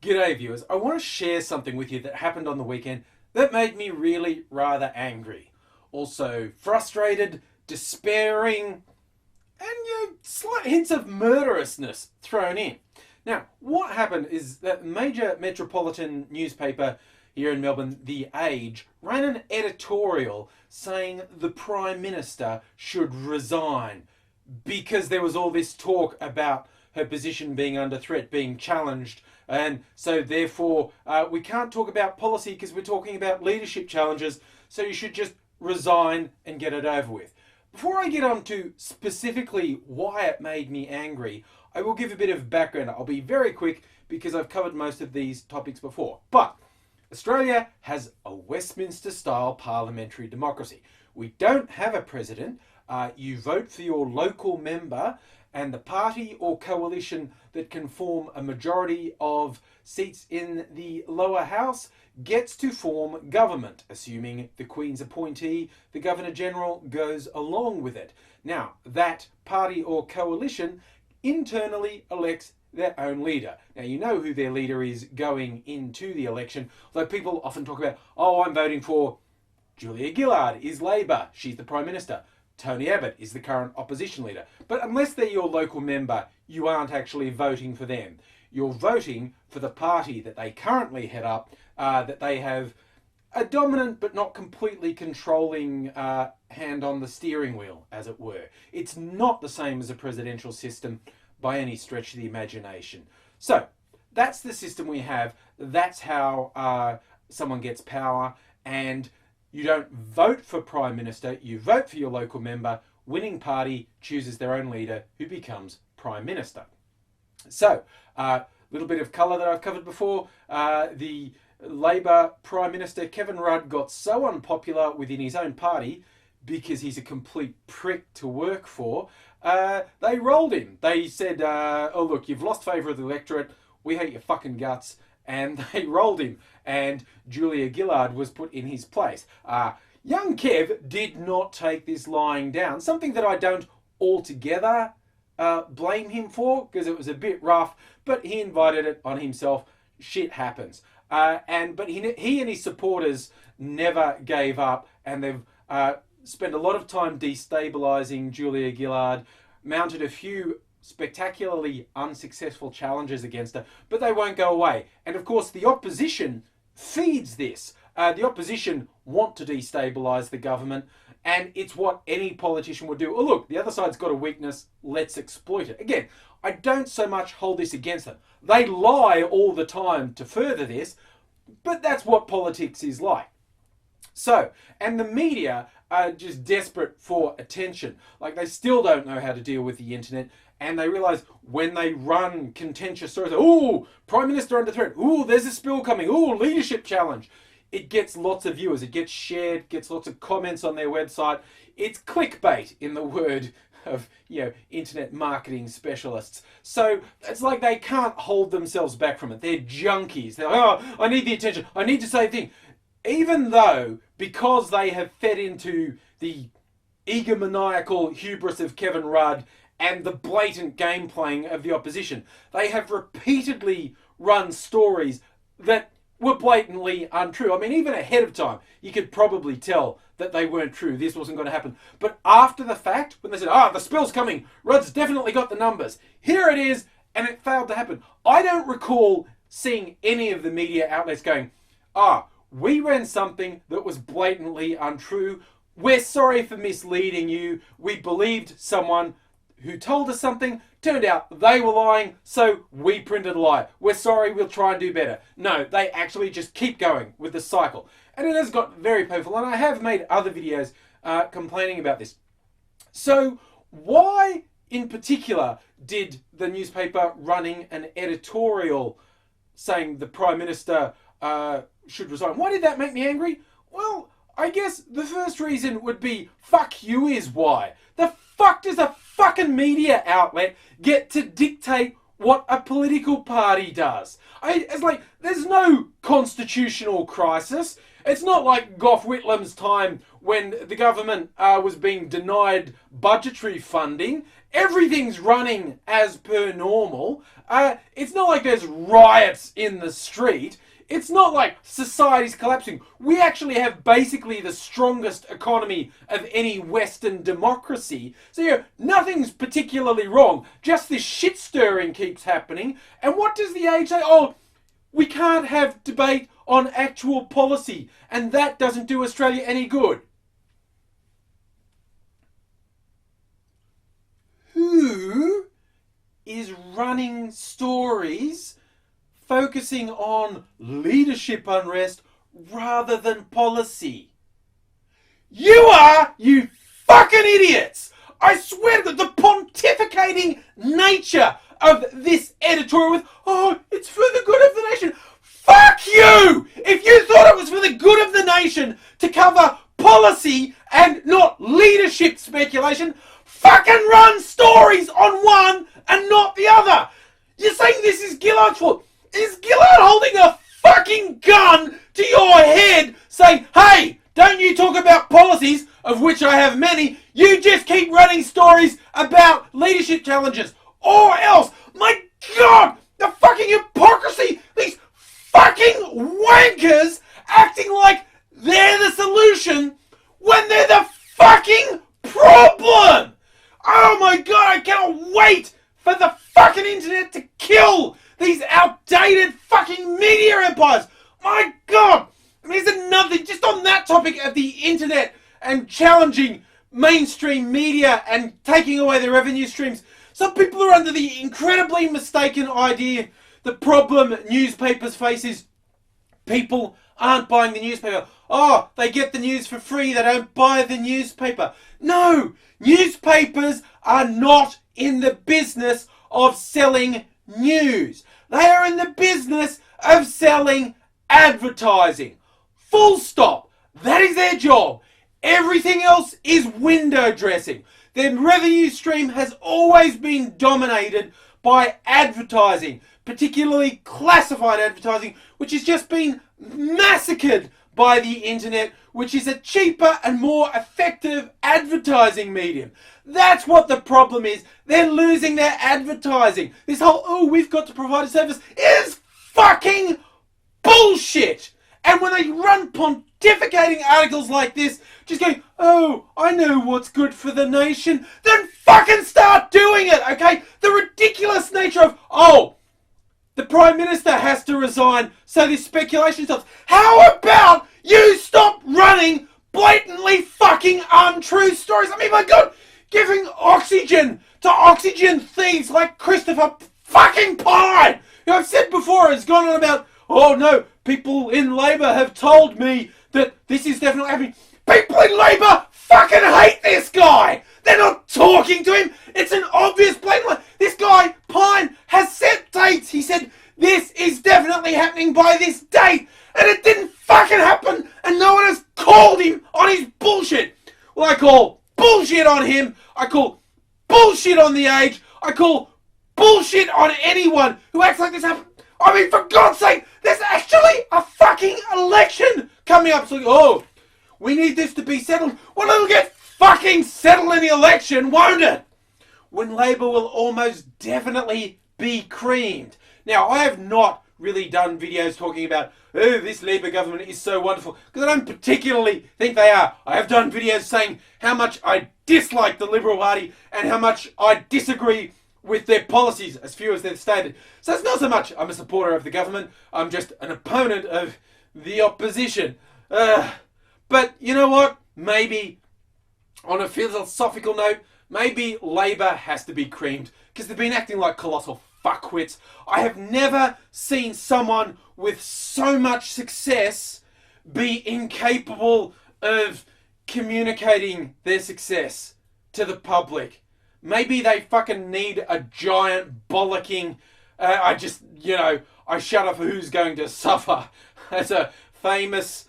G'day viewers, I want to share something with you that happened on the weekend that made me really rather angry. Also frustrated, despairing, and slight hints of murderousness thrown in. Now, what happened is that major metropolitan newspaper here in Melbourne, The Age, ran an editorial saying the Prime Minister should resign because there was all this talk about her position being under threat, being challenged, and so therefore we can't talk about policy because we're talking about leadership challenges, so you should just resign and get it over with. Before I get on to specifically why it made me angry, I will give a bit of background. I'll be very quick because I've covered most of these topics before. But Australia has a Westminster-style parliamentary democracy. We don't have a president. You vote for your local member, and the party or coalition that can form a majority of seats in the lower house gets to form government, assuming the Queen's appointee, the Governor-General, goes along with it. Now, that party or coalition internally elects their own leader. Now, you know who their leader is going into the election, although people often talk about, oh, I'm voting for Julia Gillard is Labor, she's the Prime Minister. Tony Abbott is the current opposition leader. But unless they're your local member, you aren't actually voting for them. You're voting for the party that they currently head up, that they have a dominant but not completely controlling hand on the steering wheel, as it were. It's not the same as a presidential system by any stretch of the imagination. So that's the system we have. That's how someone gets power, and you don't vote for Prime Minister, you vote for your local member. Winning party chooses their own leader who becomes Prime Minister. So, a little bit of colour that I've covered before. The Labor Prime Minister Kevin Rudd got so unpopular within his own party because he's a complete prick to work for. They rolled him. They said, oh look, you've lost favour of the electorate, we hate your fucking guts. And they rolled him, and Julia Gillard was put in his place. Young Kev did not take this lying down, something that I don't altogether blame him for, because it was a bit rough, but he invited it on himself. Shit happens. But he and his supporters never gave up, and they've spent a lot of time destabilising Julia Gillard, mounted a few spectacularly unsuccessful challenges against her, but they won't go away. And of course, the opposition feeds this. The opposition want to destabilise the government, and it's what any politician would do. Oh, look, the other side's got a weakness, let's exploit it. Again, I don't so much hold this against them. They lie all the time to further this, but that's what politics is like. So, and the media are just desperate for attention. Like, they still don't know how to deal with the internet, and they realise when they run contentious stories, oh, Prime Minister under threat, oh, there's a spill coming, oh, leadership challenge. It gets lots of viewers, it gets shared, gets lots of comments on their website. It's clickbait, in the word of, internet marketing specialists. So it's like they can't hold themselves back from it. They're junkies. They're like, oh, I need the attention, I need to say the thing. Even though, because they have fed into the egomaniacal hubris of Kevin Rudd and the blatant game playing of the opposition, they have repeatedly run stories that were blatantly untrue. I mean, even ahead of time, you could probably tell that they weren't true. This wasn't going to happen. But after the fact, when they said, the spill's coming, Rudd's definitely got the numbers, here it is, and it failed to happen. I don't recall seeing any of the media outlets going, we ran something that was blatantly untrue. We're sorry for misleading you. We believed someone who told us something. Turned out they were lying, so we printed a lie. We're sorry, we'll try and do better. No, they actually just keep going with the cycle. And it has got very painful, and I have made other videos complaining about this. So why in particular did the newspaper running an editorial saying the Prime Minister should resign? Why did that make me angry? Well, I guess the first reason would be fuck you is why. The fuck does a fucking media outlet get to dictate what a political party does. It's like, there's no constitutional crisis. It's not like Gough Whitlam's time when the government was being denied budgetary funding. Everything's running as per normal. It's not like there's riots in the street. It's not like society's collapsing. We actually have basically the strongest economy of any Western democracy. So, nothing's particularly wrong. Just this shit stirring keeps happening. And what does the Age say? Oh, we can't have debate on actual policy. And that doesn't do Australia any good. Who is running stories focusing on leadership unrest rather than policy? You are, you fucking idiots! I swear that the pontificating nature of this editorial with, oh, it's for the good of the nation. Fuck you! If you thought it was for the good of the nation to cover policy and not leadership speculation, fucking run stories on one and not the other. You're saying this is Gillard's fault. Is Gillard holding a fucking gun to your head saying, hey, don't you talk about policies, of which I have many, you just keep running stories about leadership challenges, or else, my God, the fucking hypocrisy, these fucking wankers acting like they're the solution when they're the fucking problem. Oh my God, I cannot wait for the fucking internet to kill these outdated fucking media empires. My God, there's another, just on that topic of the internet and challenging mainstream media and taking away their revenue streams. Some people are under the incredibly mistaken idea the problem newspapers face is people aren't buying the newspaper. Oh, they get the news for free, they don't buy the newspaper. No, newspapers are not in the business of selling news. They are in the business of selling advertising. Full stop. That is their job. Everything else is window dressing. Their revenue stream has always been dominated by advertising, particularly classified advertising, which has just been massacred by the internet, which is a cheaper and more effective advertising medium. That's what the problem is. They're losing their advertising. This whole, oh, we've got to provide a service is fucking bullshit. And when they run pontificating articles like this, just going, oh, I know what's good for the nation, then fucking start doing it, okay? The ridiculous nature of, oh, the Prime Minister has to resign, so this speculation stops. How about you stop running blatantly fucking untrue stories? I mean, my God, giving oxygen to oxygen thieves like Christopher fucking Pyne, who I've said before has gone on about, oh no, people in Labor have told me that this is definitely happening. People in Labor fucking hate this guy. They're not talking to him. It's an obvious blatant lie. This guy, Pyne, has set dates. He said, this is definitely happening by this date. And it didn't fucking happen. And no one has called him on his bullshit. Well, I call bullshit on him. I call bullshit on the Age. I call bullshit on anyone who acts like this happened. I mean, for God's sake, there's actually a fucking election coming up. So, oh, we need this to be settled. Well, it'll get fucking settled in the election, won't it? When Labor will almost definitely be creamed. Now, I have not really done videos talking about, oh, this Labor government is so wonderful, because I don't particularly think they are. I have done videos saying how much I dislike the Liberal Party and how much I disagree with their policies, as few as they've stated. So it's not so much I'm a supporter of the government, I'm just an opponent of the opposition. But you know what? Maybe, on a philosophical note, maybe Labor has to be creamed, because they've been acting like colossal fuckwits. I have never seen someone with so much success be incapable of communicating their success to the public. Maybe they fucking need a giant bollocking. I shut up for who's going to suffer. As a famous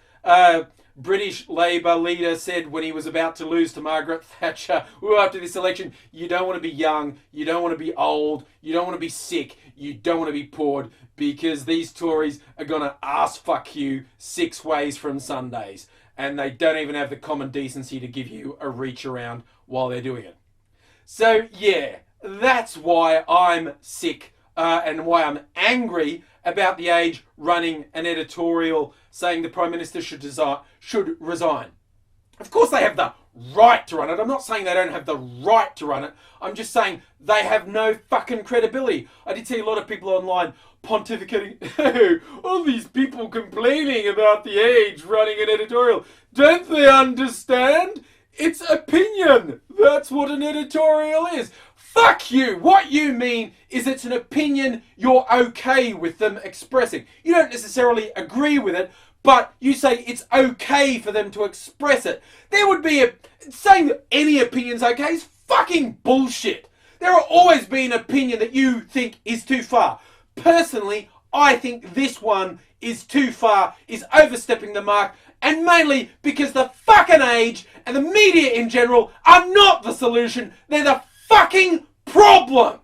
British Labour leader said when he was about to lose to Margaret Thatcher after this election, you don't want to be young, you don't want to be old, you don't want to be sick, you don't want to be poor, because these Tories are going to ass fuck you 6 ways from Sundays. And they don't even have the common decency to give you a reach around while they're doing it. So yeah, that's why I'm sick and why I'm angry about The Age running an editorial saying the Prime Minister should resign. Of course they have the right to run it. I'm not saying they don't have the right to run it. I'm just saying they have no fucking credibility. I did see a lot of people online pontificating, all these people complaining about The Age running an editorial. Don't they understand? It's opinion. That's what an editorial is. Fuck you. What you mean is it's an opinion you're okay with them expressing. You don't necessarily agree with it, but you say it's okay for them to express it. There would be saying that any opinion's okay is fucking bullshit. There will always be an opinion that you think is too far. Personally, I think this one is too far, is overstepping the mark, and mainly because the fucking Age and the media in general are not the solution, they're the fucking problem!